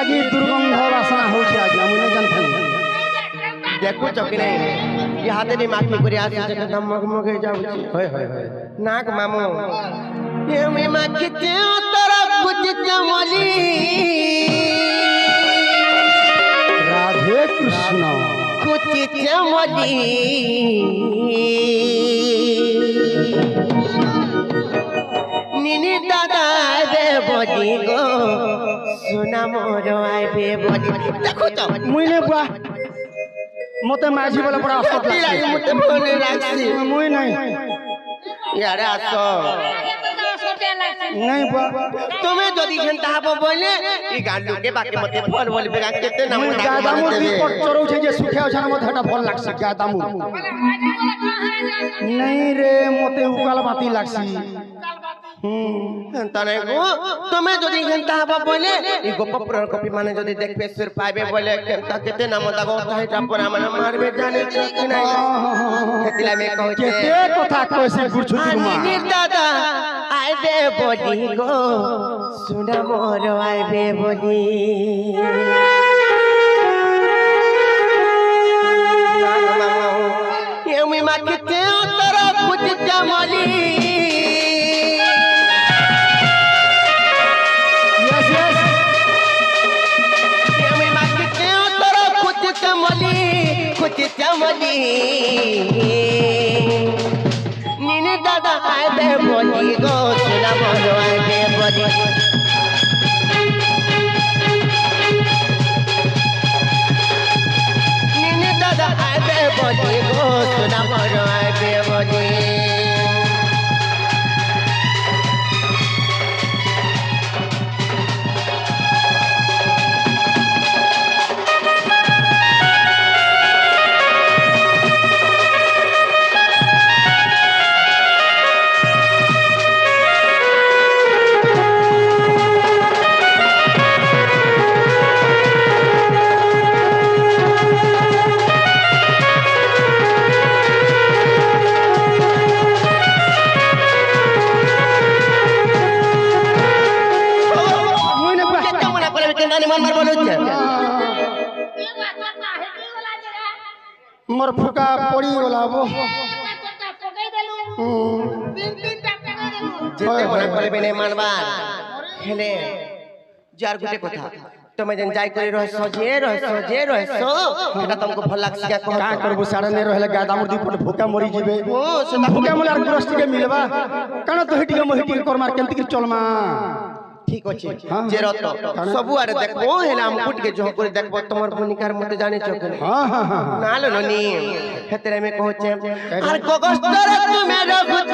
आज दुर्गंध बासना हो आज मुझे जानते देखो चौकी नहीं ये हाथे नहीं माखी पूरी आज जगह हम मगे जाऊ होय होय होय नाक मामू ये मैं माखी ते तोरा कुछ चमली राधे कृष्ण कुछ चमली निनी दादा दे बोली गो सुना मोर आइबे बोली देखो तो मुझे बुआ मते माझी वाला बड़ा आफत लागसी मते बोले लागसी मुई नहीं यार आसो नहीं बुआ तुम्हें जदी घंटा हबो बोले ई गांडू के बाकी मते फल बोल बेगा केते ना मुई गादामु दीपक चरौ छे जे सुखे छन मते हटा फल लागसी गादामु नहीं रे मते उकाल बाती लागसी तने को तुम्हें जदी घंटा हबो बोले ई गोपपुर कपि माने जदी देखबे सिर पाइबे बोले केता केते नाम दागो ताहिटा पर माने मारबे जाने कि नहीं हेतिला में कहू छे केते कथा कहसी गुरछुती मा दादा आइबे बोली गो सुना मोर आइबे बोली ये मी माखते तोरा कुछ चमली यस यस ये मी माखते तोरा कुछ चमली नीने दादा आइबे बोली गो सुना मोर आइबे बोली नीने दादा आइबे बोली गो सुना मोर आइबे बोली मोर फुका पड़ी गला वो जेते मने करबे नै मानबार हेले जार गुटे कथा तमे जन जाय करी रहसो जे रहसो एटा तुमको भल लागसी का कह का करबो सारे ने रहले गादामु दीपट भूका मरी जिबे ओ से भूका मलार ग्रस्त के मिलबा काना तो हिटी के मोहिटी के करमार केंति के चलमा ठीक अछि जे रत सबु आरे देखबो हेला हम कुट के जो करे देखबो तमर भूनिकार मते जाने चोक हां हां हां नालो ननी हेतरे में कहचे आर गगस्तर तुमे रखुच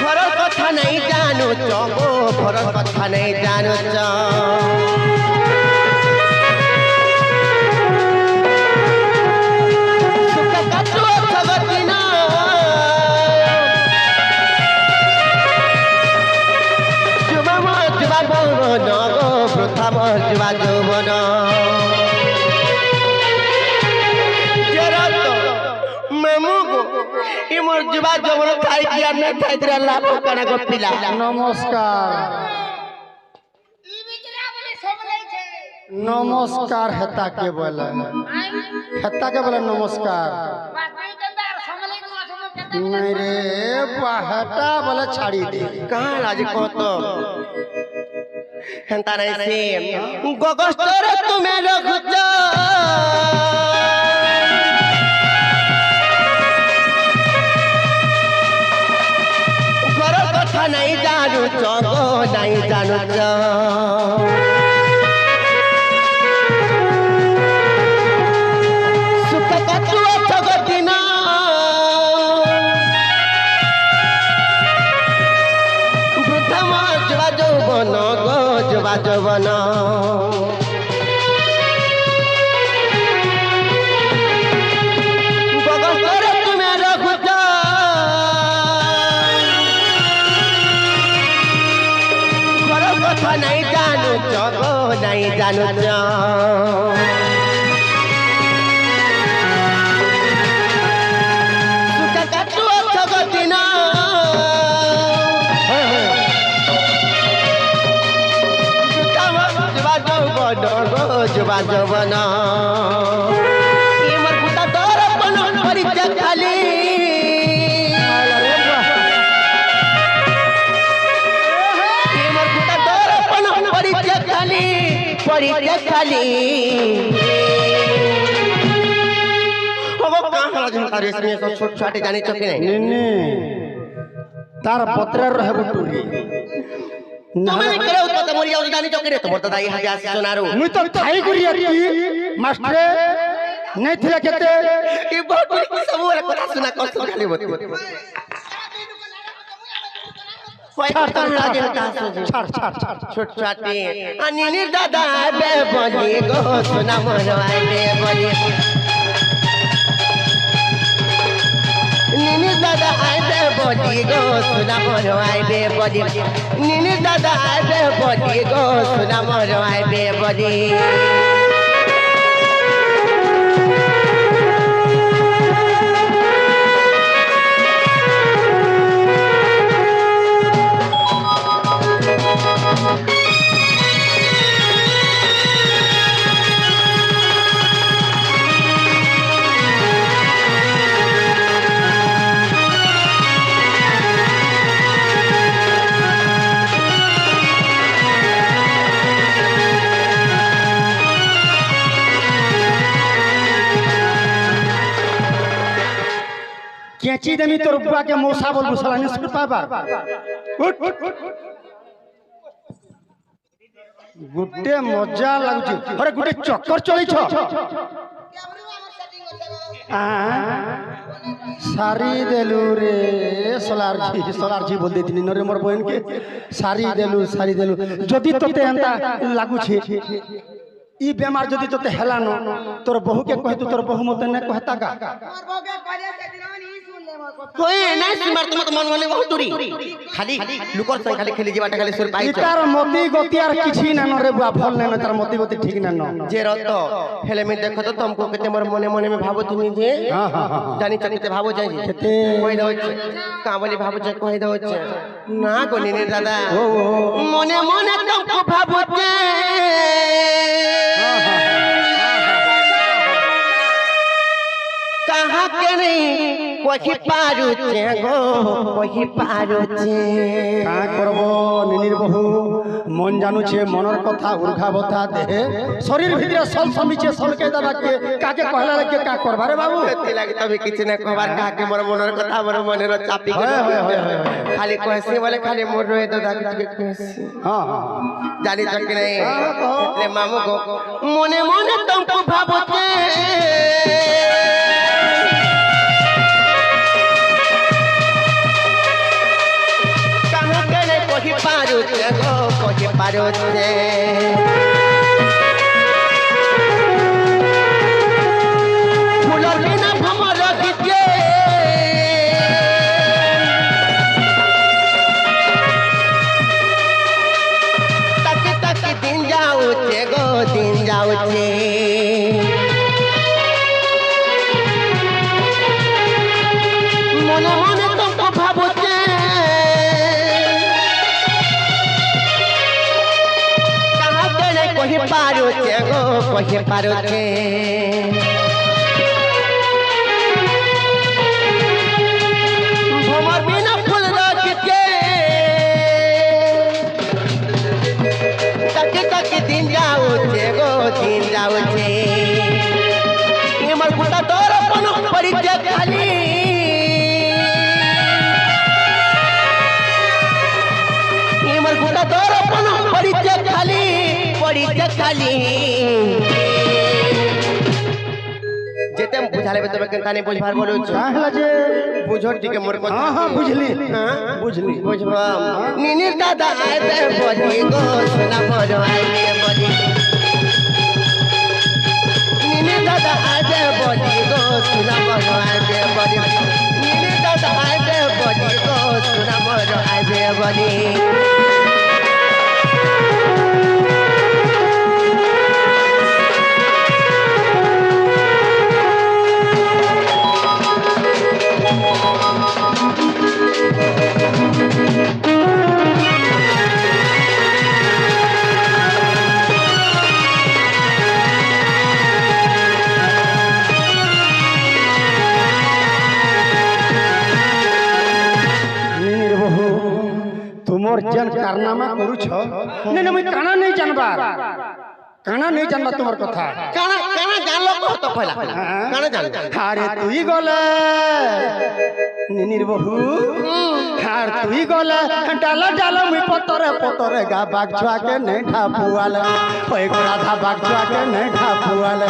घर कथा नहीं जानो चगो घर कथा नहीं जानो च जुवा जौवन मामू गो ई मोर जुवा जौवन खाई दिया न खाई दिया लाभ कना को पिला नमस्कार नमस्कार हेता के बोले नमस्कार नहीं रे हेता बोले छाड़ी दे कहां राज को तो हेंता नहीं से गगस्तर तुमे रखुच घर कथा नहीं जानू चगो नहीं जानू च सुख कतु जगती ना वृद्धम जुवा जौवन गो जुवा जौवन गगस्तर तुमे रखुच घर कथा नहीं जानू चगो नहीं जानू च सुख कतु जगती ना बाजवन ये मर गुटा तोर अपन परिचय खाली ये मर गुटा तोर अपन परिचय खाली वो कहां झंकार इसमें सब छोट छोटे जानी चके नहीं तार पत्र रहे बुटुरी তুমি কেউ তো মরি যাও জানি চকে রে তোমার দাদা ইহা আসি সোনারু মুই তো খাই করি মাস্টার নাই থিলা কেতে এই বহুত सब কথা শুনা কষ্ট খালি বত छोट छोटे अनिल दादा बे बोली गो सुना मोरवाई बे बोली नीनी दादा आई बे बोली गो सुना मोरवाई बे बोली नीनी दादा आई बे बोली गो सुना मोरवाई बे बोली केची देमी तोर बुआ के मौसा बोल बुसलानी सुन पाबा गुटे मजा लागुची अरे गुटे चक्कर चली छ सारी देलू रे सोलार जी बोल देती नरे मोर बहन के सारी देलू जदी तोते एंता लागुची ई बेमार जदी तोते हेलान तोर बहू के कहतु तोर बहू मते ने कहता का मोर बहू के कहले से दिन में ई सुन ले मोर কথা होए ना सिमर तुम मन मने बहुत दूरी खाली लुकर संग खाली खेली जीवाटा खाली सुर पाई तार मती गति आर किछि ना न रे बुआ भल ना तार मती गति ठीक ना न जे रत हेले में देखो तो तुमको केते मोर मने मने में भाबो तुनी जे जानी चकिते भाबो जाई केते कोई दो का बोली भाबो जे कोई दो ना कोनी ने दादा मने मने तुमको भाबो जे कहाँ के नहीं कोही पारुचे गो कोही पारुचे का करबो निनिर बहु मन जानू छे मनर कथा उर्घा बथा देहे शरीर भितरे सल समीचे सलके दादा के काके कहला के का करबा रे बाबू एती लागी तबे किछ न कहबार का के मोर मनर कथा मोर मने रो चापी के खाली कहसी बोले खाली मोर रोए दादा के कहसी हां जानी तक नहीं इतने मामू को मने मने तुमको भाबोते कोही पारुचे गो कोही पारुचे फूलों बिना भमर कीजिए तक दिन जाऊचे गो दिन जाऊचे मने मने तुमको भाबुचे कोही पारुचे गो कोही पारुचे भमर बिना फूल रखके तक दिन जाऊचे गो दिन जाऊचे ये मर गुटा तोर अपन परिचय खाली ये मर गुटा तोर अपन परिचय खाली खाली जेते बुझाले तबे केनता नै बुझबार बोलू कहला जे बुझो ठीक मोर को हां बुझली बुझबा नीनी दादा आए बे बोली गो सुना मोर आए बे बोली नीनी दादा आए बे बोली गो सुना मोर आए बे बोली नीनी दादा आए बे बोली गो सुना मोर आए बे बोली মোর যেন কারনামা করুছ না মুই কানা নেই জানবার কানা নেই জানবা তোমার কথা কানা কানা জানলো কহ তো কইলা কানা জানলো আরে তুই গলে নিনির বহু আর তুই গলে ডালা ডালা মুই পতরে পতরে গা বাগ ছুয়াকে নেই ঠাপুয়ালে ওই রাধা বাগ ছুয়াকে নেই ঠাপুয়ালে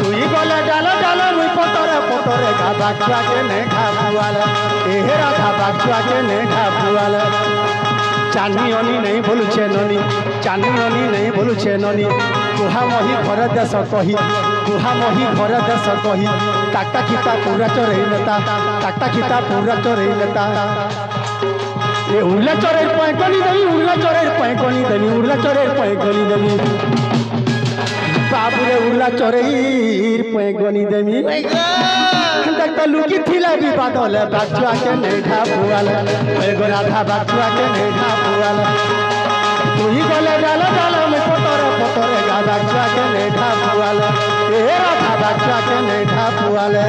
তুই গলে ডালা ডালা মুই পতরে পতরে গা বাগ ছুয়াকে নেই ঠাপুয়ালে এ রাধা বাগ ছুয়াকে নেই ঠাপুয়ালে চানি অনি নেই বলুছে ননি চানি অনি নেই বলুছে ননি কুহামহি ঘরে দেশ কহি কুহামহি ঘরে দেশ কহি টাকা খিতা পুরা চরেই নেতা টাকা খিতা পুরা চরেই নেতা এ উড়লা চরের পয় গনি দেবি উড়লা চরের পয় গনি দেবি উড়লা চরের পয় গনি দেবি বাবুরে উড়লা চরের পয় গনি দেবি দেখ লুকি থিলা বিবাদ হলে বাচ্চাকে নেই ঢাপুয়ালে ওই গো রাধা বাচ্চাকে নেই ঢাপুয়ালে তুই গলে ডালা ডালা মে পতরে পতরে গা বাচ্চাকে নেই ঢাপুয়ালে এ রাধা বাচ্চাকে নেই ঢাপুয়ালে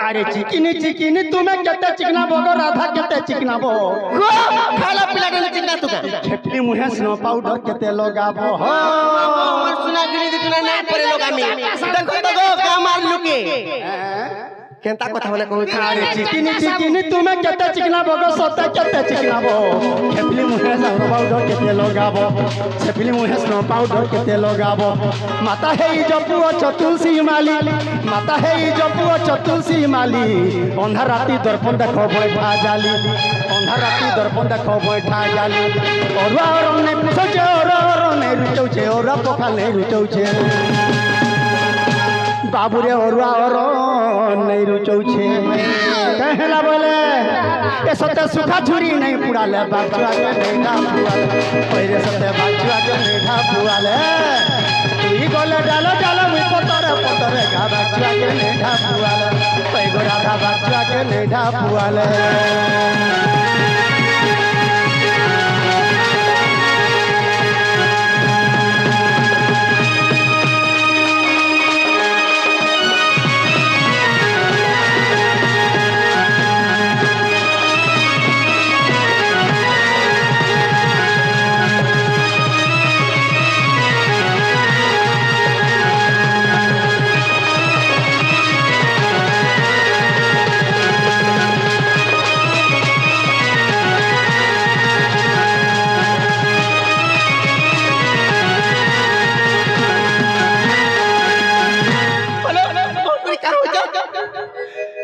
আরে চিকিনি চিকিনি তুমি কেতে চিকনা বগ রাধা কেতে চিকনা বো খালা পিলা গেলে চিন্তা তুকা খেপলি মুহে স্নো পাউডার কেতে লগাবো আমার সুনা গিরি দিনা না পরে লগামি দেখো তো গো কামার লুকে কেনতা কথা বলে কই আরে চিকিনি চিকিনি তুমি কেতে চিকনা বগ সতে কেতে চিকনা বো খেপলি মুহে স্নো পাউডার কেতে লগাবো খেপলি মুহে স্নো পাউডার কেতে লগাবো মাতা হেই জপু তুলসী মালি মাতা হেই জপু তুলসী মালি অন্ধার রাতি দর্পণ দেখো বৈঠা জালি অন্ধার রাতি দর্পণ দেখো বৈঠা জালি অরুয়া অরম নেই পুষছে অর নেই রুচৌছে ওরা পোখা নেই রুচৌছে বাবুরে অরুয়া অর নেই রুচৌছে कहला बोले ए सते सुखा झुरी नहीं पुड़ाले बाजुआ के नहीं ढापुआले ओरे सते बाजुआ के नहीं ढापुआले तुई गोले डालो डालो मुई पतरे पतरे गा बाजुआ के नहीं ढापुआले ओई गो राधा बाजुआ के नहीं ढापुआले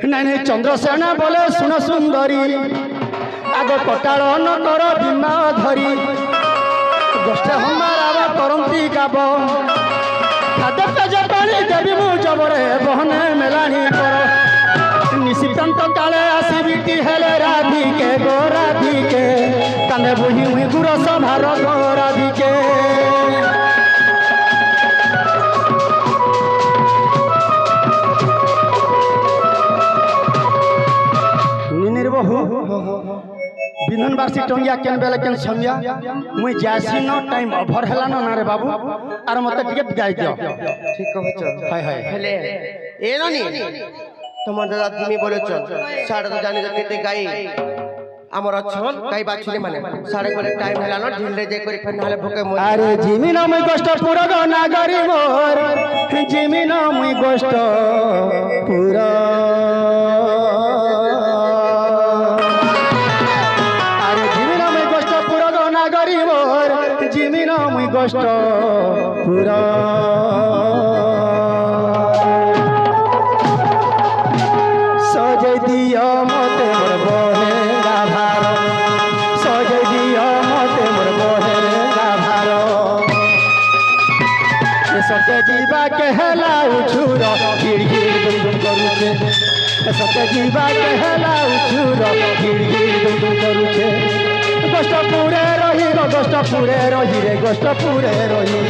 नहीं चंद्रसेना बोले सुन सुंदरी आग कटाल न कर बीमा धरी गोष्ठे हमारा करती गाब खाद्य पेज पानी देवी मु जबरे बहने मेलानी कर निशितांत काले आसबिटी हेले राधिके गो राधिके कांदे बुही मुही गुरस भार गो राधिके बिंधन बार्षिक टंगिया केन बेले केन समया मुई जासी न टाइम ओभर हला न रे बाबू आर मते टिके गाय दियो ठीक कहछ हाय हाय हेले ए ननी তোমার দাদা তুমি বলেছ সাড়ে তো জানি যেতে গাই আমার অছন গাই বাছিলে মানে সাড়ে করে টাইম হেলা ন ঢিলরে যাই করে ফেন নালে ভুকে মরি আরে জিমি না মুই কষ্ট পুরা না গরি মোর জিমি না মুই কষ্ট পুরা আরে জিমি না মুই কষ্ট পুরা না গরি মোর জিমি না মুই কষ্ট পুরা सके जीवा कहला उछुर गिर गिर दुम दुम करुछे सके जीवा कहला उछुर गिर गिर दुम दुम करुछे गोष्ठ पूरे रही रे गोष्ठ पूरे रही रे गोष्ठ पूरे रही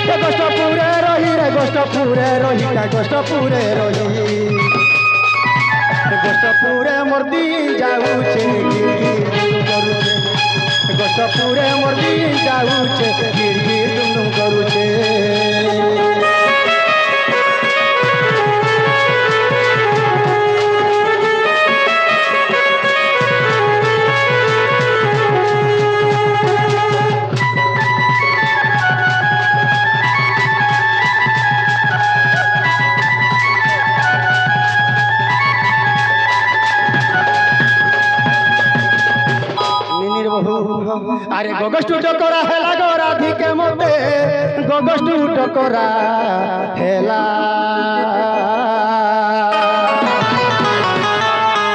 गोष्ठ पूरे रही रे गोष्ठ पूरे रही गोष्ठ पूरे रही गोष्ठ पूरे मोर दिन जाऊचे गिर गिर दुम करुछे गोष्ठ पूरे मोर दिन जाऊचे गिर गिर दुम दुम करुछे अरे गोगष्टु टकरा हेला गो राधिके मते गोगष्टु टकरा हेला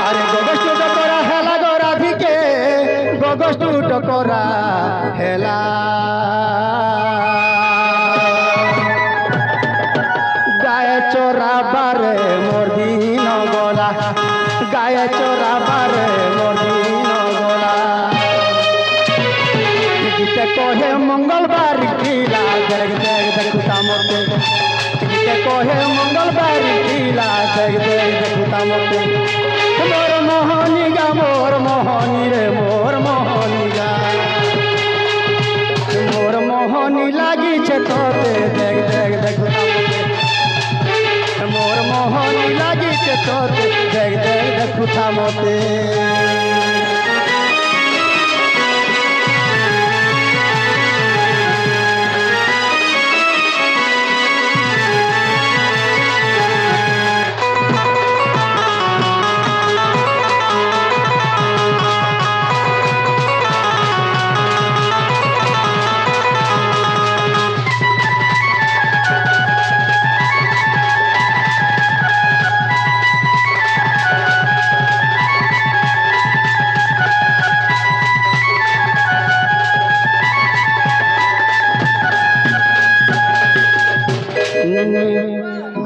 अरे गोगष्टु टकरा हेला गो राधिके गोगष्टु टकरा हेला गाय चोरा बारे मोर दिन गला गाय चोरा बारे मोर दिन गला कोहे मंगलवार किला जग जग देखुता मोते कोहे मंगलवार किला जग जग देखुता मोते मोर मोहनी गा मोर मोहनी रे मोर मोहनी गा मोर मोहनी लागी छे तोते जग जग देखुता मोते मोर मोहनी लागी छे तोते जग जग देखुता मोते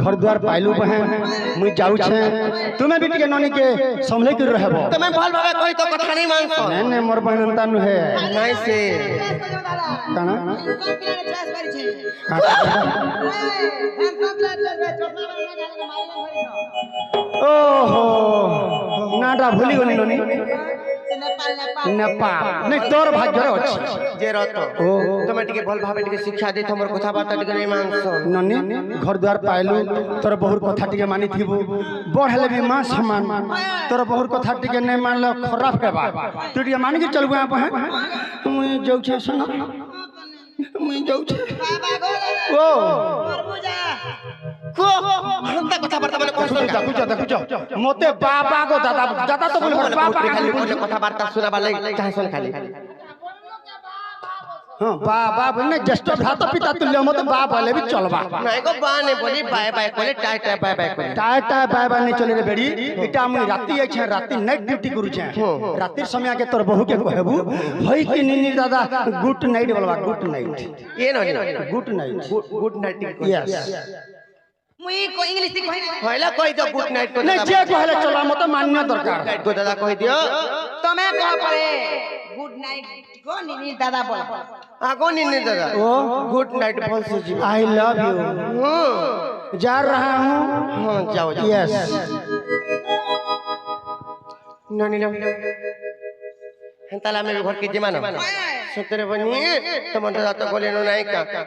घर द्वार पाइलू बहन मुई जाऊ छे तुम्हें भी टिके ननी के संभले के रहबो તમે ભલ ભાવે કોઈ તો કથા નહીં માનશો ने ने मोर बहन अंता नु है નહીં છે काना चेस करी छे हाँ, ओहो नाडा भूली गनी ननी नेपाल नेपाल नेपाल नहीं तोर भाग्य रे अछि જે રતો ओ તમે ટીકે ભલ ભાવે ટીકે शिक्षा દે તમર કથાબાર્ता ટીકે નહીં માનશો ननी घर द्वार पाइलू तोर बहुत कथा टिके मानी थीबू बढ़ले भी मां समान तोर बहुत कथा टिके नहीं मानल खराब के बात तू टिके मान के चलबू आप है मुई जाऊ छे सुन मुई जाऊ छे बाबा गो ओ तरबूजा को હંતા કથાબાર્ता મને કોણ कुछ मोते बाबा को दादा दादा तो बोल बाबा ખાલી બોલે કથાબાર્ता સુનાવા લઈ ચાહસન ખાલી हां बाबा बोलने जस्ट भ्राता पिता तुल्य मते बाप वाले भी चलबा નહીં કો બાને બોલી બાય બાય કોલે ટાય ટાય બાય બાય કોલે टाय टाय बाय बाय नहीं चले रे बेड़ी इटा मुई राती आइ छे राती नाइट ड्यूटी करू छे राती समय के तोर बहू के कहबू होई कि निनी दादा गुड नाइट बोलबा गुड नाइट ಏನು good night good night yes मुई को इंग्लिश सिख होई होइला कहि दियो गुड नाइट को नहीं जे कहले चला मते मान्य दरकार नाइट को दादा कहि दियो तमे कह पड़े गुड नाइट को निनी दादा बोल आगो निन्ने दादा ओ गुड नाइट बोल से जी आई लव यू जा रहा हूं हां जाओ जाओ यस ननी लो हंताला में घर के जमाना सतरे बनी तमन दादा तो बोले नो नहीं का